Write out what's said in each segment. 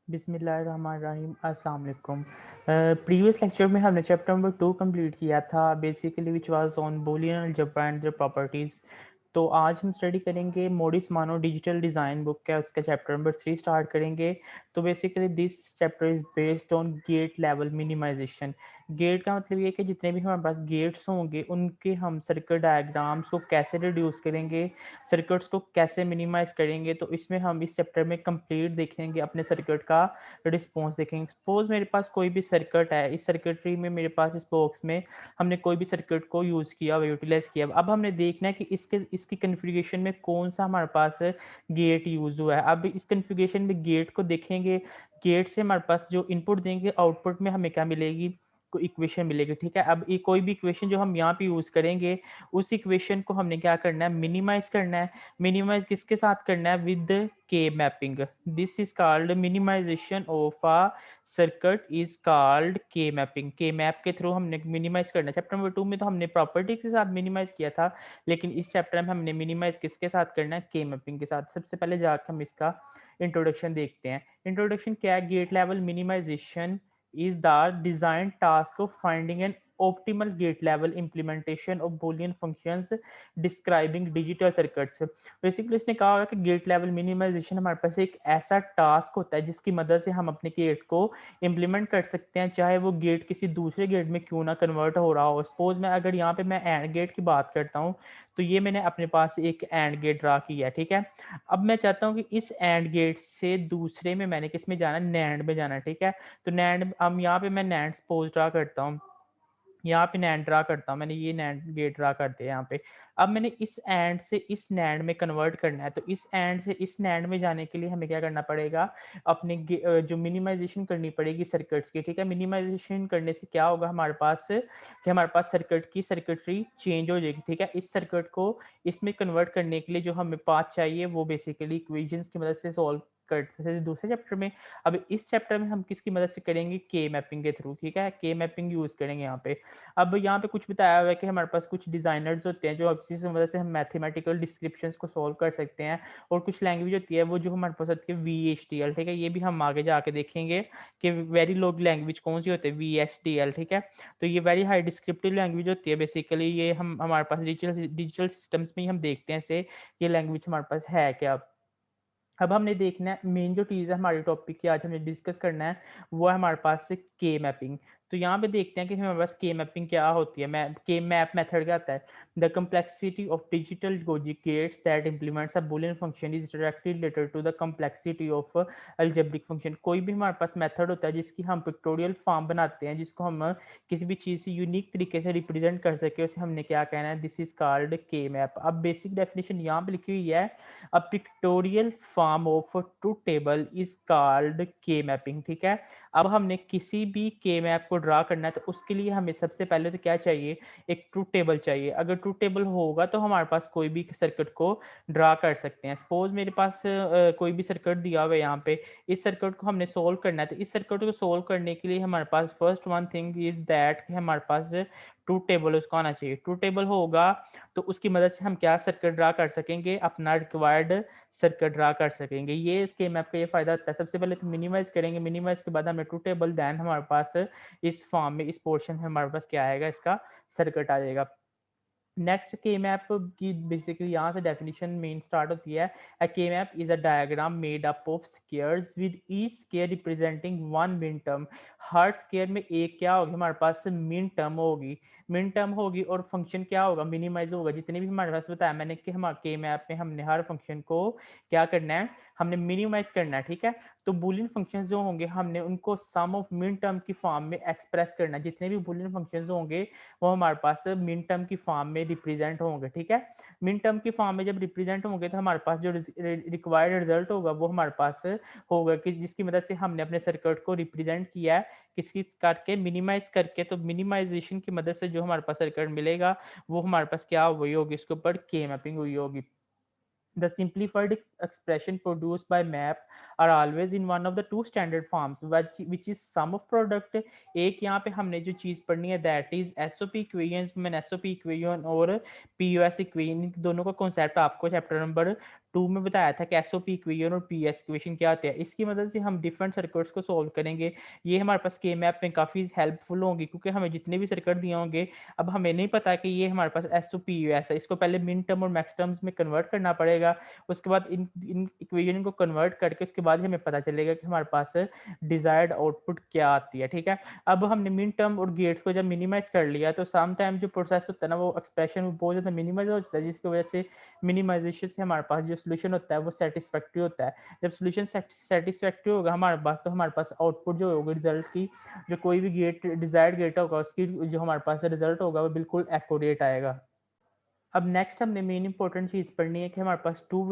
बिस्मिल्लाहिर्रहमानिर्रहीम अस्सलाम वालेकुम। प्रीवियस लेक्चर में हमने चैप्टर नंबर 2 कंप्लीट किया था basically which was on Boolean algebra and their properties. तो आज हम स्टडी करेंगे मोडिस मानो डिजिटल डिज़ाइन बुक का उसका चैप्टर नंबर 3 स्टार्ट करेंगे। तो basically this chapter is based on gate level minimization. Gate का मतलब ये है कि जितने भी हमारे पास गेट्स होंगे उनके हम सर्किट डायग्राम्स को कैसे रिड्यूस करेंगे, सर्किट्स को कैसे मिनिमाइज करेंगे। तो इसमें हम इस चैप्टर में कंप्लीट देखेंगे, अपने सर्किट का रिस्पॉन्स देखेंगे। सपोज मेरे पास कोई भी सर्किट है, इस सर्किटरी में मेरे पास इस बॉक्स में हमने कोई भी सर्किट को यूज़ किया व यूटिलाइज किया। अब हमने देखना है कि इसकी कन्फिग्रेशन में कौन सा हमारे पास गेट यूज़ हुआ है। अब इस कन्फिग्रेशन में गेट को देखेंगे, गेट से हमारे पास जो इनपुट देंगे आउटपुट में हमें क्या मिलेगी, को इक्वेशन मिलेगी। ठीक है, अब ये कोई भी इक्वेशन जो हम यहाँ पे यूज़ करेंगे उस इक्वेशन को हमने क्या करना है, मिनिमाइज करना है। मिनिमाइज किसके साथ करना है, with K mapping. This is called minimization of a circuit is called K mapping. K map के थ्रू हमने मिनिमाइज करना है। चैप्टर नंबर 2 में तो हमने प्रॉपर्टी के साथ मिनिमाइज किया था, लेकिन इस चैप्टर में हमने मिनिमाइज किसके साथ करना है, के मैपिंग के साथ। सबसे पहले जाकर हम इसका इंट्रोडक्शन देखते हैं। इंट्रोडक्शन क्या है, gate level minimization is the design task of finding an optimal gate level implementation of boolean functions describing digital circuits। Basically इसने कहा है कि गेट लेवल मिनिमाइजेशन हमारे पास एक ऐसा टास्क होता है जिसकी मदद से हम अपने गेट को इम्प्लीमेंट कर सकते हैं, चाहे वो गेट किसी दूसरे गेट में क्यों ना कन्वर्ट हो रहा हो। सपोज मैं अगर यहाँ पे मैं एंड गेट की बात करता हूँ, तो ये मैंने अपने पास एक एंड गेट ड्रा किया है। ठीक है, अब मैं चाहता हूँ कि इस एंड गेट से दूसरे में मैंने किस में जाना है, नैंड में जाना है। ठीक है, तो नैंड हम यहाँ पे मैं नैंड सपोज ड्रा करता हूँ, यहाँ पे नैंड ड्रा करता हूँ, मैंने ये नैंड गेट ड्रा कर दिया यहाँ पे। अब मैंने इस एंड से इस नैंड में कन्वर्ट करना है, तो इस एंड से इस नैंड में जाने के लिए हमें क्या करना पड़ेगा, अपने जो मिनिमाइजेशन करनी पड़ेगी सर्किट्स की। ठीक है, मिनिमाइजेशन करने से क्या होगा हमारे पास, कि हमारे पास सर्किट की सर्किटरी चेंज हो जाएगी। ठीक है, इस सर्किट को इसमें कन्वर्ट करने के लिए जो हमें पाथ चाहिए वो बेसिकली इक्वेशंस की मदद से सॉल्व करते थे दूसरे चैप्टर में। अब इस चैप्टर में हम किसकी मदद से करेंगे, के मैपिंग के थ्रू। ठीक है, के मैपिंग यूज करेंगे यहाँ पे। अब यहाँ पे कुछ बताया हुआ है कि हमारे पास कुछ डिजाइनर्स होते हैं जो किसी मदद से हम मैथमेटिकल डिस्क्रिप्शंस को सॉल्व कर सकते हैं, और कुछ लैंग्वेज होती है वो जो हमारे पास होती है VHDL। ठीक है, ये भी हम आगे जाके देखेंगे कि वेरी लोग लैंग्वेज कौन सी होती है, VHDL। ठीक है, तो ये वेरी हाई डिस्क्रिप्टिव लैंग्वेज होती है। बेसिकली ये हम हमारे पास डिजिटल सिस्टम्स में ही हम देखते हैं से ये लैंग्वेज हमारे पास है क्या। अब हमने देखना है मेन जो चीज़ है हमारे टॉपिक की आज हमने डिस्कस करना है, वो है हमारे पास से के मैपिंग। तो यहाँ पे देखते हैं कि हमारे पास के मैपिंग क्या होती है। के मैप मेथड क्या आता है, the complexity of digital logic gates that implements a Boolean function is directly related to the complexity of algebraic function. कोई भी हमारे पास मेथड होता है जिसकी हम पिक्टोरियल फॉर्म बनाते हैं, जिसको हम किसी भी चीज़ से यूनिक तरीके से रिप्रेजेंट कर सके, उसे हमने क्या कहना है, दिस इज कॉल्ड के मैप। अब बेसिक डेफिनेशन यहाँ पे लिखी हुई है, a pictorial form of a truth table is called k mapping। ठीक है, अब हमने किसी भी के मैप को ड्रा करना है तो उसके लिए हमें सबसे पहले तो क्या चाहिए, एक ट्रूथ टेबल चाहिए। अगर ट्रूथ टेबल होगा तो हमारे पास कोई भी सर्किट को ड्रा कर सकते हैं। सपोज मेरे पास कोई भी सर्किट दिया हुआ है यहाँ पे, इस सर्किट को हमने सोल्व करना है, तो इस सर्किट को सोल्व करने के लिए हमारे पास first one thing is that कि हमारे पास ट्रूथ टेबल उसका आना चाहिए। ट्रूथ टेबल होगा तो उसकी मदद से हम क्या सर्किट ड्रा कर सकेंगे, अपना रिक्वायर्ड सर्किट ड्रा कर सकेंगे। ये इसके मैप का ये फायदा होता है। सबसे पहले तो मिनिमाइज करेंगे, मिनिमाइज के बाद हमें ट्रू टेबल, देन हमारे पास इस फॉर्म में इस पोर्शन में हमारे पास क्या आएगा, इसका सर्किट आ जाएगा। नेक्स्ट के मैप की बेसिकली यहाँ से डेफिनेशन मेन स्टार्ट होती है। अ के map is a diagram made up of squares with each square representing one min term. Her square में एक क्या होगी, हमारे पास मिन टर्म होगी, मिन टर्म होगी, और फंक्शन क्या होगा, मिनिमाइज होगा। जितने भी हमारे पास बताया मैंने कि हम के मैप में हमने हर फंक्शन को क्या करना है, हमने मिनिमाइज करना है। ठीक है, तो बुलियन फंक्शंस जो होंगे हमने उनको सम ऑफ मिन टर्म की फॉर्म में एक्सप्रेस करना है। जितने भी बुलियन फंक्शंस होंगे वो हमारे पास मिन टर्म की फॉर्म में रिप्रेजेंट होंगे। ठीक है, मिन टर्म की फॉर्म में जब रिप्रेजेंट होंगे तो हमारे पास जो रिक्वायर्ड रिजल्ट होगा वो हमारे पास होगा, कि जिसकी मदद से हमने अपने सर्किट को रिप्रेजेंट किया है किसकी करके, मिनिमाइज करके। तो मिनिमाइजेशन की मदद से जो हमारे पास सर्किट मिलेगा वो हमारे पास क्या हुई होगी, इसके ऊपर के मैपिंग हुई होगी। The simplified expression produced by map are always in one of the two standard forms which is sum of product। एक यहाँ पे हमने जो चीज़ पढ़नी है दैट इज एसओपी इक्वेशंस में एसओपी इक्वेशन और पीओएस इक्वेशन दोनों का कॉन्सेप्ट आपको चैप्टर नंबर 2 में बताया था कि एसओपी इक्वेशन और पीएस इक्वेशन क्या होते हैं। इसकी मदद से हम डिफरेंट सर्किट्स को सॉल्व करेंगे। ये हमारे पास के मैप में काफ़ी हेल्पफुल होंगी क्योंकि हमें जितने भी सर्किट दिए होंगे अब हमें नहीं पता कि ये हमारे पास S O P U S है, इसको पहले मिन टर्म और मैक्स टर्म्स में कन्वर्ट करना पड़ेगा। उसके बाद इन इन इक्वेशन को कन्वर्ट करके उसके बाद हमें पता चलेगा कि हमारे पास डिजायर्ड आउटपुट क्या आती है। ठीक है, अब हमने मिन टर्म और गेट्स को जब मिनिमाइज कर लिया तो सम टाइम जो प्रोसेस होता है ना वो एक्सप्रेशन बहुत ज़्यादा मिनिमाइज हो जाता है, जिसकी वजह से मिनिमाइजेशन से हमारे पास जो सोल्यूशन होता है वो सेटिस्फैक्ट्री होता है। जब सोल्यूशन सेटिस्फैक्ट्री होगा हमारे पास तो हमारे पास आउटपुट जो होगी रिजल्ट की जो कोई भी गेट डिजायर्ड गेट होगा उसकी जो हमारे पास रिजल्ट होगा वो बिल्कुल एक्यूरेट आएगा। अब नेक्स्ट हमने मेन इंपॉर्टेंट चीज़ पढ़नी है कि हमारे पास टू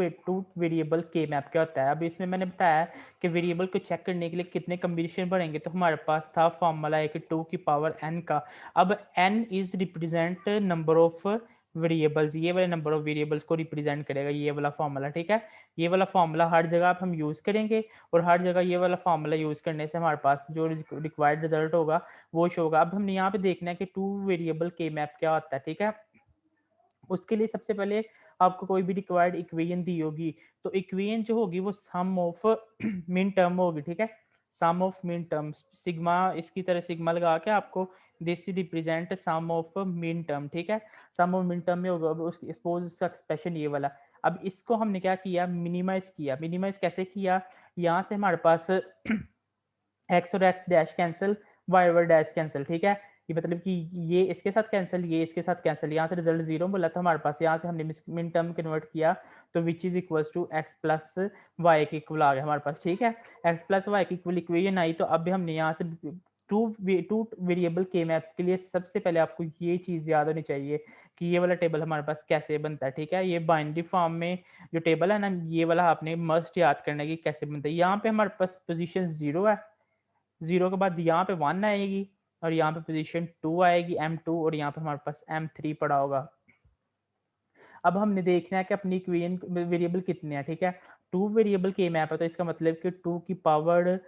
वेरिएबल के मैप क्या होता है। अब इसमें मैंने बताया कि वेरिएबल को चेक करने के लिए कितने कम्बिनेशन बनेंगे, तो हमारे पास था फॉर्मूला है कि 2 की पावर n का। अब n is represent number of variables, ये वाले नंबर ऑफ वेरिएबल्स को रिप्रेजेंट करेगा ये वाला फॉर्मूला। ठीक है, ये वाला फॉर्मूला हर जगह आप हम यूज़ करेंगे और हर जगह ये वाला फॉर्मूला यूज़ करने से हमारे पास जो रिक्वायर्ड रिजल्ट होगा वो शो होगा। अब हमने यहाँ पे देखना है कि टू वेरिएबल के मैप क्या होता है। ठीक है, उसके लिए सबसे पहले आपको कोई भी रिक्वायर्ड इक्वेशन दी होगी तो इक्वेशन जो होगी वो सम ऑफ मिन टर्म होगी। ठीक है, sum of min term sigma, इसकी तरह सिग्मा लगा के आपको this represent sum of min term. ठीक है, सम ऑफ मिन टर्म में होगा उसकी सपोज इसका एक्सप्रेशन ये वाला। अब इसको हमने क्या किया, मिनिमाइज किया। मिनिमाइज कैसे किया, यहाँ से हमारे पास एक्स और एक्स डैश कैंसिल, वाई और डैश कैंसिल। ठीक है, ये मतलब कि ये इसके साथ कैंसिल, ये इसके साथ कैंसिल, यहाँ से रिजल्ट जीरो बोला तो हमारे पास यहाँ से हमने मिन टर्म कन्वर्ट किया तो which is equals to X plus Y के इक्वल आ गया हमारे पास। ठीक है, एक्स प्लस वाई के इक्वल इक्वेशन आई तो अब हमने यहाँ से टू वेरिएबल के मैप के लिए सबसे पहले आपको ये चीज़ याद होनी चाहिए कि ये वाला टेबल हमारे पास कैसे बनता है। ठीक है, ये बाइनरी फॉर्म में जो टेबल है ना ये वाला आपने मस्ट याद करना है कि कैसे बनता है। यहाँ पे हमारे पास पोजीशन जीरो है, जीरो के बाद यहाँ पे वन आएगी और यहाँ पे पोजीशन टू आएगी M2 और यहाँ पे हमारे पास M3 पड़ा होगा। अब हमने देखना है कि अपनी इक्वेशन वेरिएबल कितने हैं। ठीक है, टू वेरिएबल के मैप है तो इसका मतलब कि टू की पावर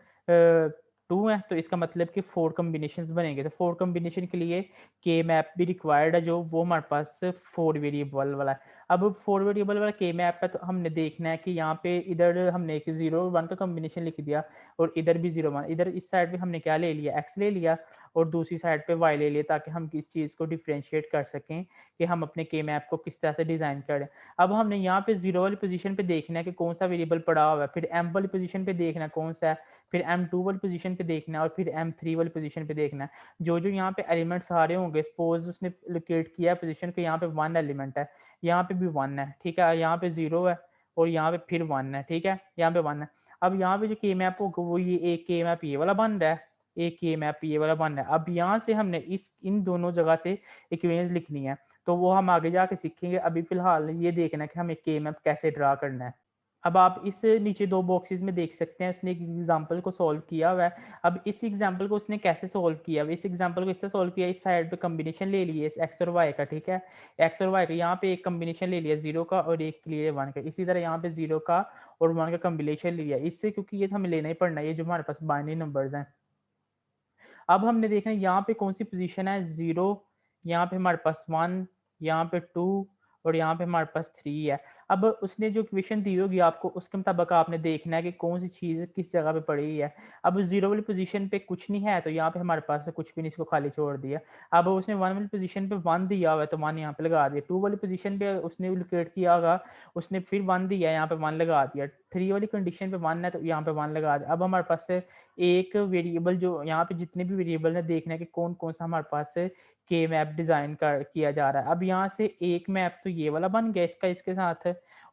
टू है तो इसका मतलब कि फोर कम्बिनेशन बनेंगे। तो फोर कम्बिनेशन के लिए के मैप भी रिक्वायर्ड है जो वो हमारे पास फोर वेरिएबल वाला है। अब फोर वेरिएबल वाला के मैप है तो हमने देखना है कि यहाँ पे इधर हमने एक जीरो वन का कम्बिनेशन लिख दिया और इधर भी जीरो वन, इधर इस साइड पे हमने क्या ले लिया, एक्स ले लिया और दूसरी साइड पे वाई ले लिया ताकि हम इस चीज़ को डिफ्रेंशिएट कर सकें कि हम अपने के मैप को किस तरह से डिज़ाइन करें। अब हमने यहाँ पे जीरो वाली पोजीशन पे देखना है कि कौन सा वेरिएबल पड़ा हुआ है, फिर एम वाली पोजीशन पे देखना है कौन सा है, फिर M2 वाली पोजीशन पे देखना है और फिर M3 वाली पोजीशन पे देखना है। जो जो यहाँ पे एलिमेंट्स आ रहे होंगे, सपोज उसने लोकेट किया पोजीशन के यहाँ पे वन एलिमेंट है, यहाँ पे भी वन है। ठीक है, यहाँ पे जीरो है और यहाँ पे फिर वन है। ठीक है, यहाँ पे वन है। अब यहाँ पे जो के मैप होगा वो ये एक के मैप ये वाला बन रहा है, एक के मैप ये वाला बन रहा है। अब यहाँ से हमने इस इन दोनों जगह से इक्वेशंस लिखनी है तो वो हम आगे जाके सीखेंगे। अभी फिलहाल ये देखना है कि हमें के मैप कैसे ड्रा करना है। अब आप इस नीचे दो बॉक्सेस में देख सकते हैं उसने एक एग्जांपल को सॉल्व किया हुआ है। अब इस एग्जांपल को उसने कैसे सॉल्व किया हुआ है, इस एग्जांपल को इससे सॉल्व किया, इस साइड पे कॉम्बिनेशन ले लिए एक्स और वाई का। ठीक है, एक्स और वाई का यहाँ पे एक कॉम्बिनेशन ले लिया जीरो का और एक लिए वन का, इसी तरह यहाँ पे जीरो का और वन का कॉम्बिनेशन ले लिया इससे, क्योंकि ये तो हमें लेना ही पड़ना है, ये जो हमारे पास बाइनरी नंबर्स हैं। अब हमने देखना है यहाँ पे कौन सी पोजीशन है, जीरो, यहाँ पे हमारे पास वन, यहाँ पे टू और यहाँ पे हमारे पास थ्री है। अब उसने जो इक्वेशन दी होगी आपको उसके मुताबिक आपने देखना है कि कौन सी चीज़ किस जगह पे पड़ी है। अब जीरो वाली पोजीशन पे कुछ नहीं है तो यहाँ पे हमारे पास कुछ भी नहीं, इसको खाली छोड़ दिया। अब उसने वन वाली पोजीशन पे वन दिया हुआ है तो वन यहाँ पे लगा दिया, टू वाली पोजीशन पे उसने लोकेट किया होगा उसने फिर वन दिया, यहाँ पे वन लगा दिया, थ्री वाली कंडीशन पे वन है तो यहाँ पे वन लगा दिया। अब हमारे पास एक वेरिएबल जो यहाँ पे जितने भी वेरिएबल है देखना है कि कौन कौन सा हमारे पास के मैप डिजाइन कर किया जा रहा है। अब यहाँ से एक मैप तो ये वाला बन गया इसका इसके साथ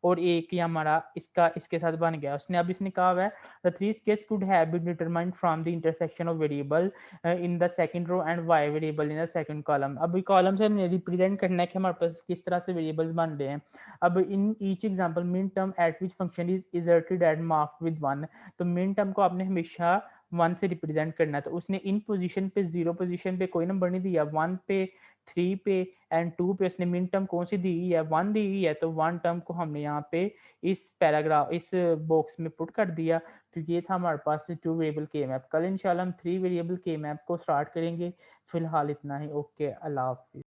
और एक ही हमारा इसका इसके साथ बन गया। उसने अब इसने कहा हुआ है the three sketch could have been determined from the intersection of variable in the second row and y variable in the second column। अब कॉलम से हमने रिप्रेजेंट करना है कि हमारे पास किस तरह से वेरिएबल्स बन रहे हैं। अब in each example minterm at which function is asserted and marked with one, तो मिन टर्म को आपने हमेशा वन से रिप्रेजेंट करना है। तो उसने इन पोजीशन पे जीरो पोजीशन पे कोई नंबर नहीं दिया, वन पे 3 पे एंड 2 पे उसने मिन टर्म कौन सी दी हुई है, 1 दी हुई है, तो 1 टर्म को हमने यहाँ पे इस बॉक्स में पुट कर दिया। तो ये था हमारे पास 2 वेरिएबल के मैप। कल इंशाल्लाह हम 3 वेरिएबल के मैप को स्टार्ट करेंगे। फिलहाल इतना ही। ओके, अल्लाह हाफिज़।